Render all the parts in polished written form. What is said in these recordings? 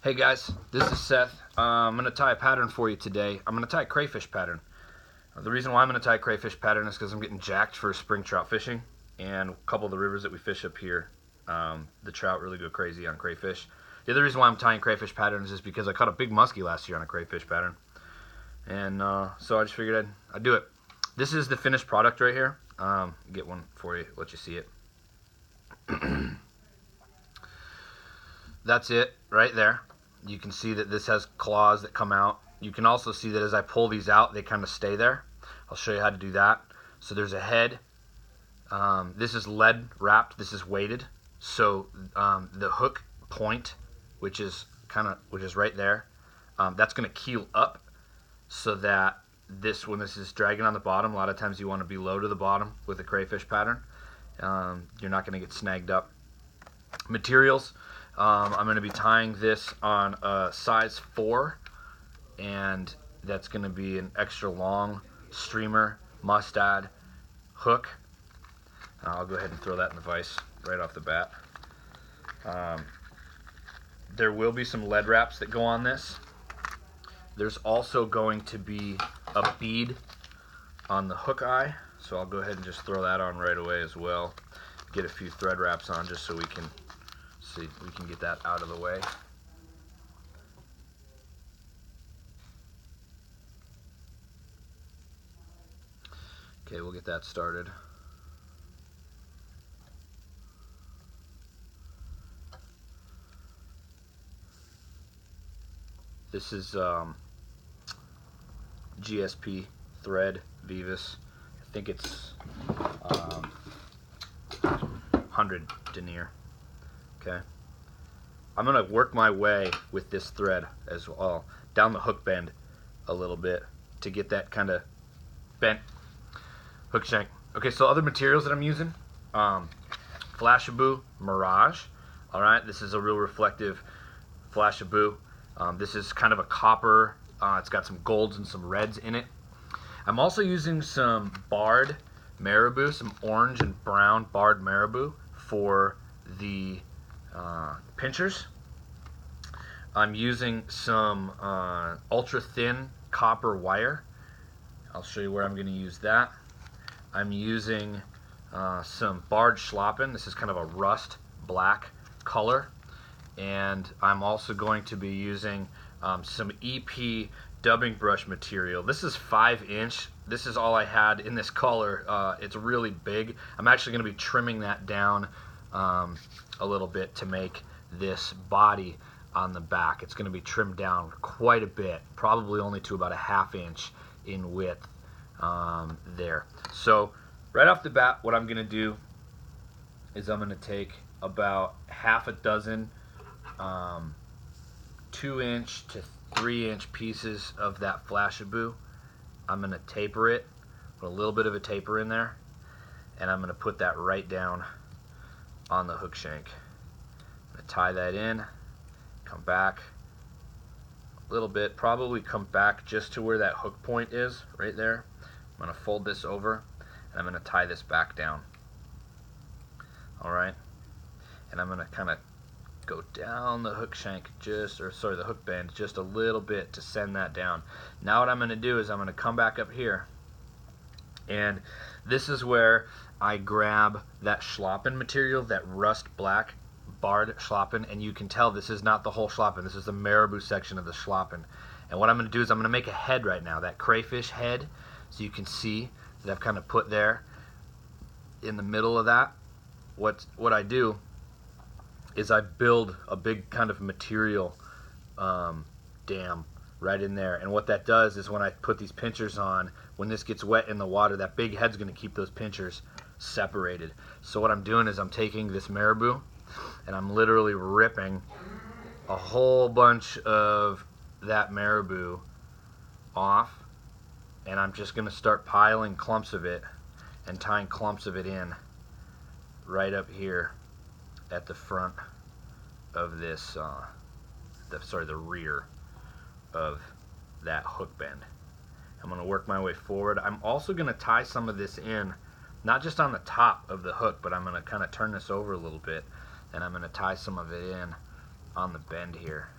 Hey guys, this is Seth. I'm going to tie a pattern for you today. I'm going to tie a crayfish pattern. The reason why I'm going to tie a crayfish pattern is because I'm getting jacked for spring trout fishing, and a couple of the rivers that we fish up here, the trout really go crazy on crayfish. The other reason why I'm tying crayfish patterns is because I caught a big muskie last year on a crayfish pattern, and so I just figured I'd do it. This is the finished product right here. Get one for you, let you see it. That's it right there. You can see that this has claws that come out. You can also see that as I pull these out, they kind of stay there. I'll show you how to do that. So there's a head. This is lead wrapped. This is weighted. So the hook point, which is right there, that's going to keel up, so that when this is dragging on the bottom, a lot of times you want to be low to the bottom with a crayfish pattern. You're not going to get snagged up. Materials. I'm going to be tying this on a size 4, and that's going to be an extra long streamer mustad hook. I'll go ahead and throw that in the vise right off the bat. There will be some lead wraps that go on this. There's also going to be a bead on the hook eye, so I'll go ahead and just throw that on right away as well. Get a few thread wraps on just so we can get that out of the way. Okay, we'll get that started. This is GSP thread, Vivus. I think it's 100 denier. Okay, I'm going to work my way with this thread as well down the hook bend a little bit to get that kind of bent hook shank. Okay, so other materials that I'm using, Flashabou Mirage. All right, this is a real reflective Flashabou. This is kind of a copper. It's got some golds and some reds in it. I'm also using some barred marabou, some orange and brown barred marabou for the pinchers. I'm using some ultra thin copper wire. I'll show you where I'm going to use that. I'm using some barred schlappen. This is kind of a rust black color. And I'm also going to be using some EP dubbing brush material. This is 5-inch. This is all I had in this color. It's really big. I'm actually going to be trimming that down a little bit to make this body on the back. It's going to be trimmed down quite a bit, probably only to about a 1/2 inch in width there. So right off the bat, what I'm going to do is I'm going to take about 6 2-inch to 3-inch pieces of that Flashabou. I'm going to taper it, put a little bit of a taper in there, and I'm going to put that right down on the hook shank. I'm going to tie that in, come back a little bit, probably come back just to where that hook point is, right there. I'm going to fold this over, and I'm going to tie this back down. Alright, and I'm going to kind of go down the hook shank the hook bend just a little bit to send that down. Now what I'm going to do is I'm going to come back up here, and this is where I grab that schlappen material, that rust black barred schlappen, and you can tell this is not the whole schlappen, this is the marabou section of the schlappen. And what I'm going to do is I'm going to make a head right now, that crayfish head, so you can see that I've kind of put there in the middle of that. What I do is I build a big kind of material dam right in there, and what that does is when I put these pinchers on, when this gets wet in the water, that big head's going to keep those pinchers separated. So what I'm doing is I'm taking this marabou and I'm literally ripping a whole bunch of that marabou off, and I'm just going to start piling clumps of it and tying clumps of it in right up here at the front of this, the rear of that hook bend. I'm going to work my way forward. I'm also going to tie some of this in, not just on the top of the hook, but I'm going to kind of turn this over a little bit, and I'm going to tie some of it in on the bend here.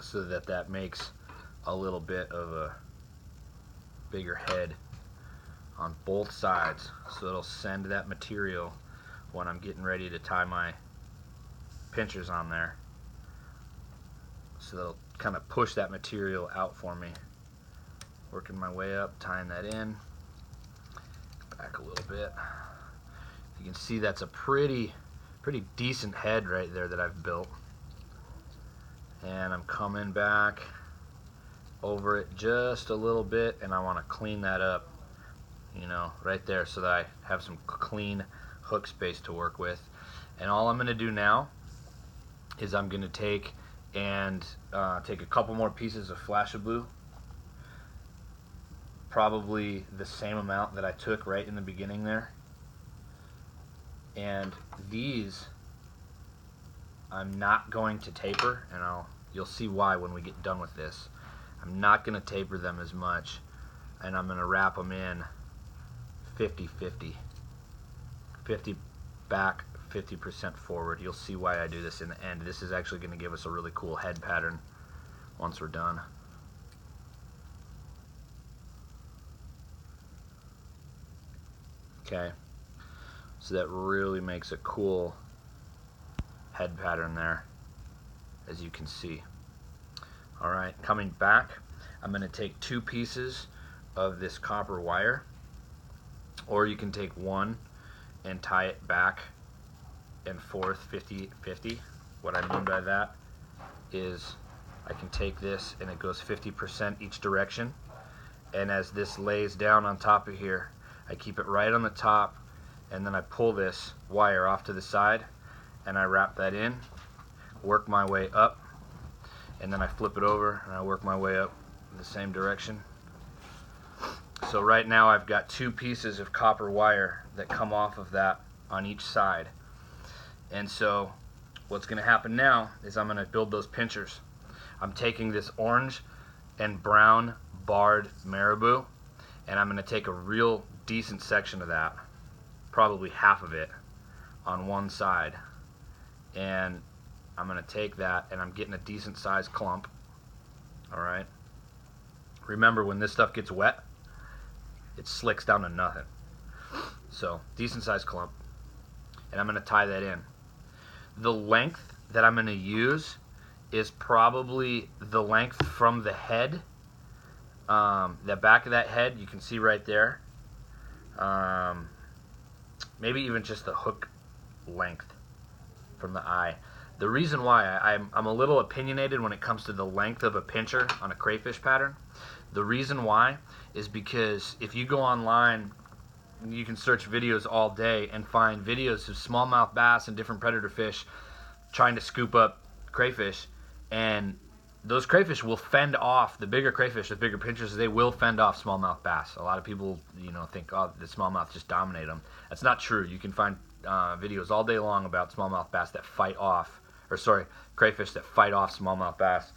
so that makes a little bit of a bigger head on both sides, so it'll send that material when I'm getting ready to tie my pinchers on there, so that'll kind of push that material out for me. Working my way up, tying that in, back a little bit. You can see that's a pretty decent head right there that I've built, and I'm coming back over it just a little bit, and I want to clean that up, you know, right there, so that I have some clean hook space to work with. And all I'm going to do now is I'm going to take a couple more pieces of Flashabou, probably the same amount that I took right in the beginning there, and these I'm not going to taper, and you'll see why when we get done with this. I'm not going to taper them as much, and I'm going to wrap them in 50-50. 50 back, 50% forward. You'll see why I do this in the end. This is actually going to give us a really cool head pattern once we're done. Okay, so that really makes a cool head pattern there, as you can see. Alright, coming back, I'm going to take 2 pieces of this copper wire, or you can take one and tie it back and forth 50-50. What I mean by that is I can take this and it goes 50% each direction, and as this lays down on top of here, I keep it right on the top, and then I pull this wire off to the side and I wrap that in, work my way up, and then I flip it over and I work my way up in the same direction. So right now I've got 2 pieces of copper wire that come off of that on each side. And so what's going to happen now is I'm going to build those pinchers. I'm taking this orange and brown barred marabou, and I'm going to take a real decent section of that, probably half of it, on one side, and I'm going to take that, and I'm getting a decent sized clump. Alright, remember, when this stuff gets wet, it slicks down to nothing. So decent sized clump, and I'm going to tie that in. The length that I'm going to use is probably the length from the head, the back of that head, you can see right there, maybe even just the hook length from the eye. The reason why I'm a little opinionated when it comes to the length of a pincher on a crayfish pattern, the reason why is because if you go online, you can search videos all day and find videos of smallmouth bass and different predator fish trying to scoop up crayfish, and those crayfish will fend off the bigger crayfish with bigger pinchers. They will fend off smallmouth bass. A lot of people, think, oh, the smallmouth just dominate them. That's not true. You can find videos all day long about smallmouth bass that fight off, crayfish that fight off smallmouth bass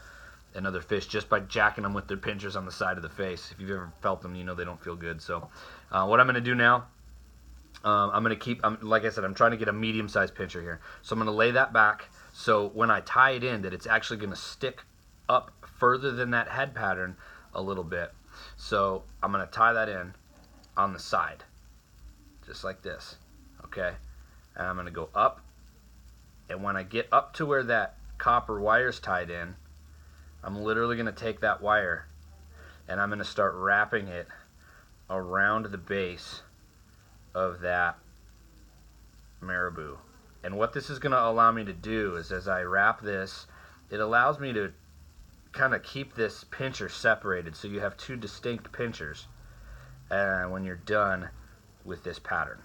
and other fish just by jacking them with their pinchers on the side of the face. If you've ever felt them, you know they don't feel good. So what I'm going to do now, I'm going to keep, like I said, I'm trying to get a medium-sized pincher here. So I'm going to lay that back so when I tie it in, that it's actually going to stick up further than that head pattern a little bit. So I'm going to tie that in on the side, just like this, okay? And I'm going to go up, and when I get up to where that copper wire's tied in, I'm literally going to take that wire and I'm going to start wrapping it around the base of that marabou. And what this is going to allow me to do is, as I wrap this, it allows me to kind of keep this pincher separated, so you have 2 distinct pinchers when you're done with this pattern.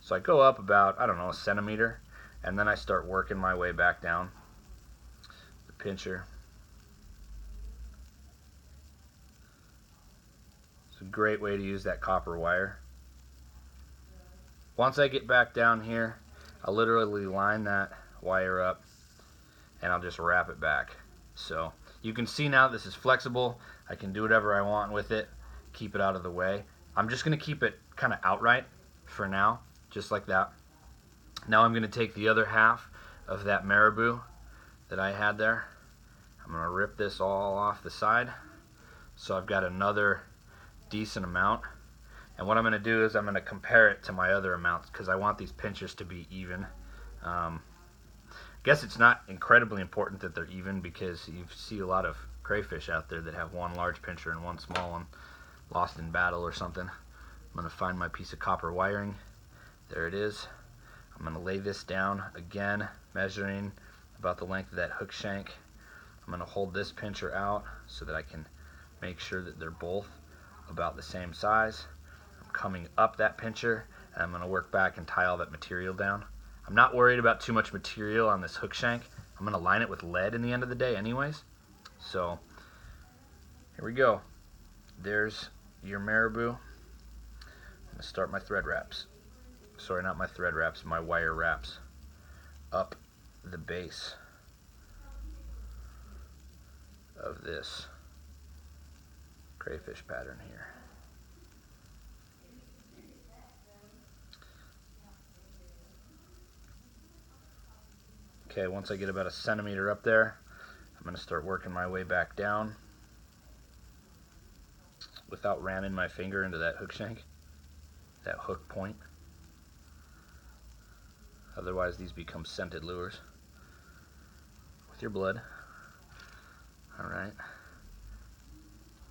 So I go up about, I don't know, a centimeter, and then I start working my way back down the pincher. It's a great way to use that copper wire. Once I get back down here, I'll literally line that wire up and I'll just wrap it back. So you can see now this is flexible. I can do whatever I want with it, keep it out of the way. I'm just going to keep it kind of outright for now, just like that. Now I'm going to take the other half of that marabou that I had there. I'm going to rip this all off the side. So I've got another decent amount. And what I'm going to do is I'm going to compare it to my other amounts because I want these pinchers to be even. I guess it's not incredibly important that they're even because you see a lot of crayfish out there that have one large pincher and one small one, lost in battle or something. I'm going to find my piece of copper wiring. There it is. I'm going to lay this down again, measuring about the length of that hook shank. I'm going to hold this pincher out so that I can make sure that they're both about the same size. I'm coming up that pincher and I'm going to work back and tie all that material down. I'm not worried about too much material on this hook shank. I'm going to line it with lead in the end of the day anyways. So here we go. There's your marabou. I'm going to start my thread wraps. Sorry, not my thread wraps, my wire wraps up the base of this crayfish pattern here. Okay, once I get about a centimeter up there, I'm going to start working my way back down without ramming my finger into that hook shank, that hook point. Otherwise these become scented lures with your blood. Alright,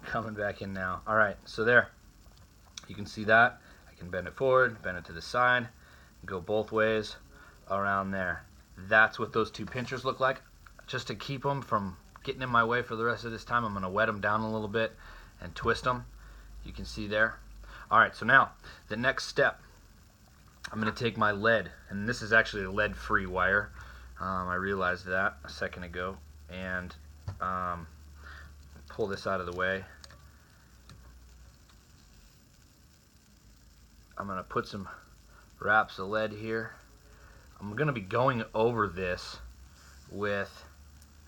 coming back in now. Alright, so there, you can see that. I can bend it forward, bend it to the side, go both ways around there. That's what those two pinchers look like. Just to keep them from getting in my way for the rest of this time, I'm going to wet them down a little bit and twist them. You can see there. Alright, so now the next step, I'm going to take my lead, and this is actually a lead-free wire. I realized that a second ago, and pull this out of the way. I'm going to put some wraps of lead here. I'm going to be going over this with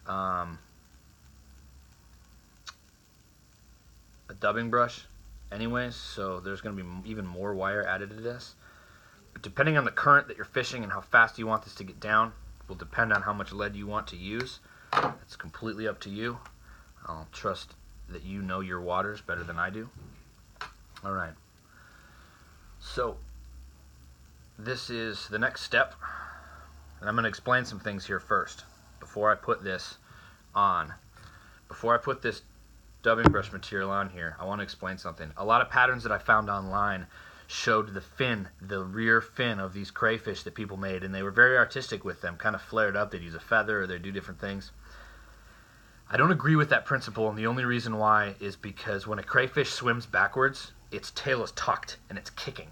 a dubbing brush anyways, so there's going to be even more wire added to this. But depending on the current that you're fishing and how fast you want this to get down will depend on how much lead you want to use. It's completely up to you. I'll trust that you know your waters better than I do. Alright, so this is the next step, and I'm going to explain some things here first before I put this on. Before I put this dubbing brush material on here, I want to explain something. A lot of patterns that I found online showed the fin, the rear fin of these crayfish that people made, and they were very artistic with them, kind of flared up. They'd use a feather or they'd do different things. I don't agree with that principle, and the only reason why is because when a crayfish swims backwards, its tail is tucked and it's kicking,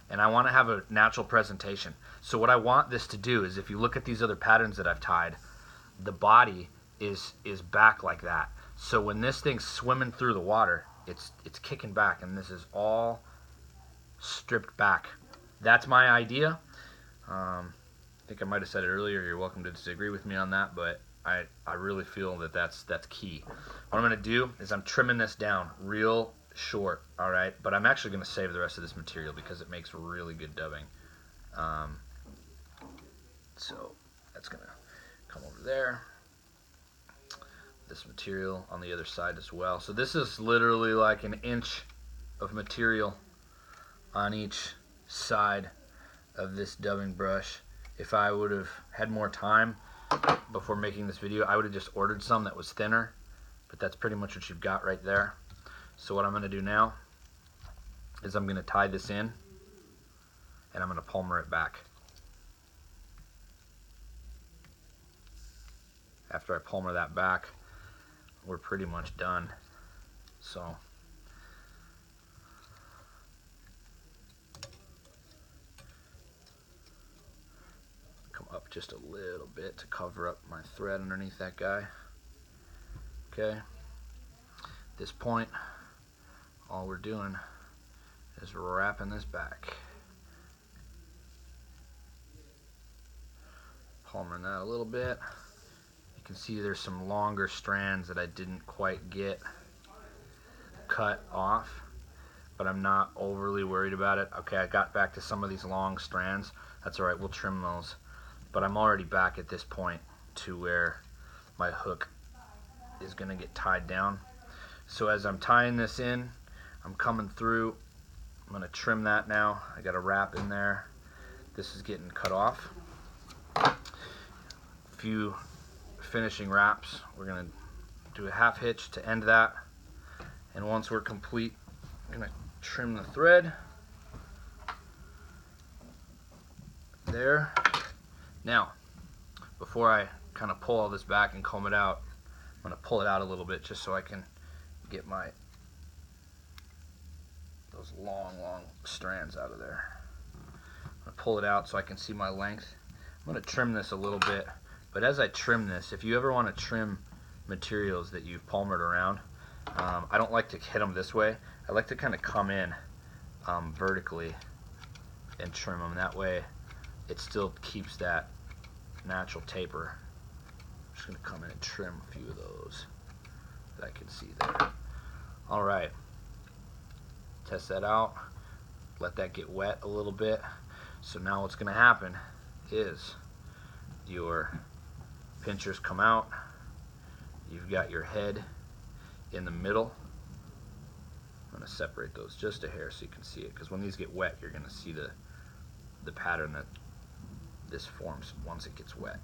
and I want to have a natural presentation. So what I want this to do is, if you look at these other patterns that I've tied, the body is back like that. So when this thing's swimming through the water, it's kicking back, and this is all stripped back. That's my idea. I think I might have said it earlier. You're welcome to disagree with me on that, but I really feel that that's key. What I'm going to do is I'm trimming this down real short, all right? But I'm actually going to save the rest of this material because it makes really good dubbing. So that's going to come over there. This material on the other side as well. So this is literally like an inch of material on each side of this dubbing brush. If I would have had more time before making this video, I would have just ordered some that was thinner, but that's pretty much what you've got right there. So what I'm going to do now is I'm going to tie this in, and I'm going to palmer it back. After I palmer that back, we're pretty much done. So come up just a little bit to cover up my thread underneath that guy. Okay, at this point all we're doing is wrapping this back, palmering that a little bit. You can see there's some longer strands that I didn't quite get cut off, but I'm not overly worried about it. Okay, I got back to some of these long strands. That's alright, we'll trim those. But I'm already back at this point to where my hook is going to get tied down. So as I'm tying this in, I'm coming through. I'm going to trim that now. I got a wrap in there. This is getting cut off. A few finishing wraps. We're going to do a half hitch to end that. And once we're complete, I'm going to trim the thread. There. Now, before I kind of pull all this back and comb it out, I'm going to pull it out a little bit just so I can get those long strands out of there. I'm going to pull it out so I can see my length. I'm going to trim this a little bit, but as I trim this, if you ever want to trim materials that you've palmered around, I don't like to hit them this way. I like to kind of come in vertically and trim them. That way it still keeps that natural taper. I'm just going to come in and trim a few of those that I can see there. Alright, test that out, let that get wet a little bit. So now what's going to happen is your pinchers come out, you've got your head in the middle. I'm going to separate those just a hair so you can see it, because when these get wet you're going to see the pattern that this forms once it gets wet.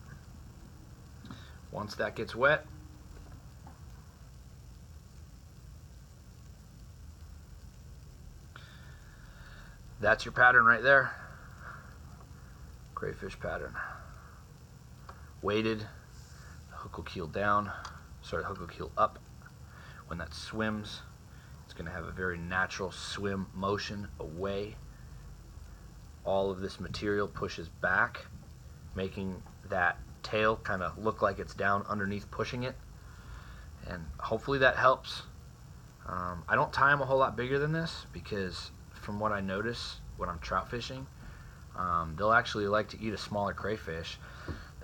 Once that gets wet, that's your pattern right there. Crayfish pattern. Weighted, the hook will keel down, sorry, the hook will keel up. When that swims, it's going to have a very natural swim motion away. All of this material pushes back, making that tail kind of look like it's down underneath pushing it, and hopefully that helps. I don't tie them a whole lot bigger than this because from what I notice when I'm trout fishing, they'll actually like to eat a smaller crayfish.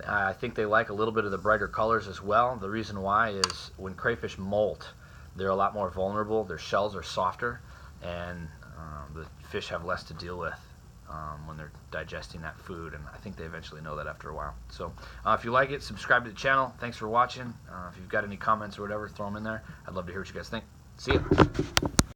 I think they like a little bit of the brighter colors as well. The reason why is when crayfish molt, they're a lot more vulnerable. Their shells are softer, and the fish have less to deal with when they're digesting that food, and I think they eventually know that after a while. So if you like it, subscribe to the channel. Thanks for watching. If you've got any comments or whatever, throw them in there. I'd love to hear what you guys think. See ya.